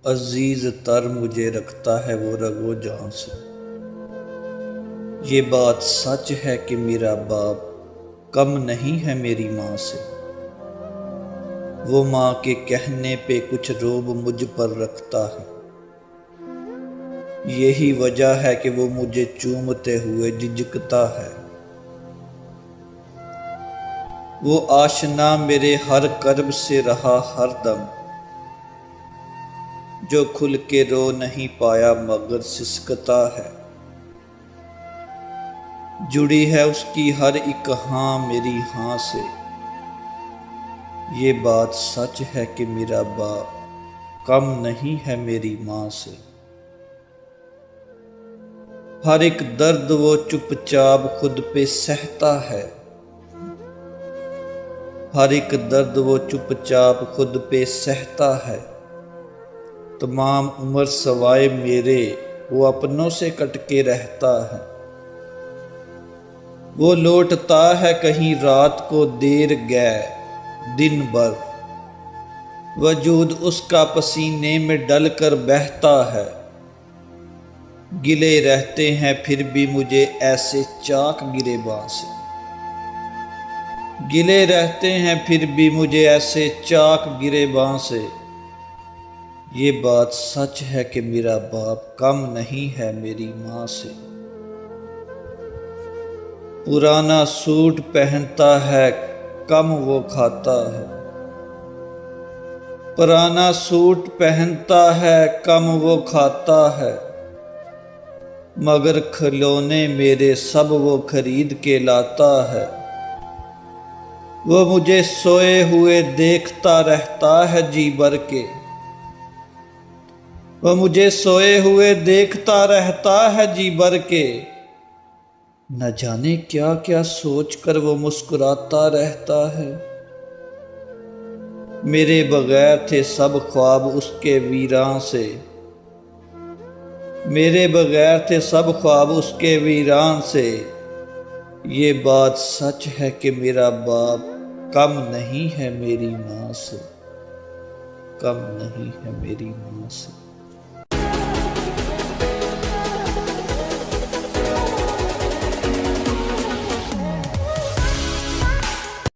अजीज तर मुझे रखता है वो रगो जान से। ये बात सच है कि मेरा बाप कम नहीं है मेरी माँ से। वो माँ के कहने पे कुछ रोब मुझ पर रखता है। यही वजह है कि वो मुझे चूमते हुए झिझकता है। वो आशना मेरे हर कर्ब से रहा हर दम, जो खुल के रो नहीं पाया मगर सिसकता है। जुड़ी है उसकी हर एक हाँ मेरी हाँ से। ये बात सच है कि मेरा बाप कम नहीं है मेरी माँ से। हर एक दर्द वो चुपचाप खुद पे सहता है। हर एक दर्द वो चुपचाप खुद पे सहता है। तमाम उम्र सवाए मेरे वो अपनों से कटके रहता है। वो लौटता है कहीं रात को देर गए दिन भर, वजूद उसका पसीने में डल कर बहता है। गिले रहते हैं फिर भी मुझे ऐसे चाक गिरेबां से। गिले रहते हैं फिर भी मुझे ऐसे चाक गिरेबां से। ये बात सच है कि मेरा बाप कम नहीं है मेरी माँ से। पुराना सूट पहनता है कम वो खाता है। पुराना सूट पहनता है कम वो खाता है, मगर खिलौने मेरे सब वो खरीद के लाता है। वो मुझे सोए हुए देखता रहता है जी भर के। वो मुझे सोए हुए देखता रहता है जी भर के। न जाने क्या क्या सोच कर वो मुस्कुराता रहता है। मेरे बगैर थे सब ख्वाब उसके वीरान से। मेरे बगैर थे सब ख्वाब उसके वीरान से। ये बात सच है कि मेरा बाप कम नहीं है मेरी माँ से। कम नहीं है मेरी माँ से।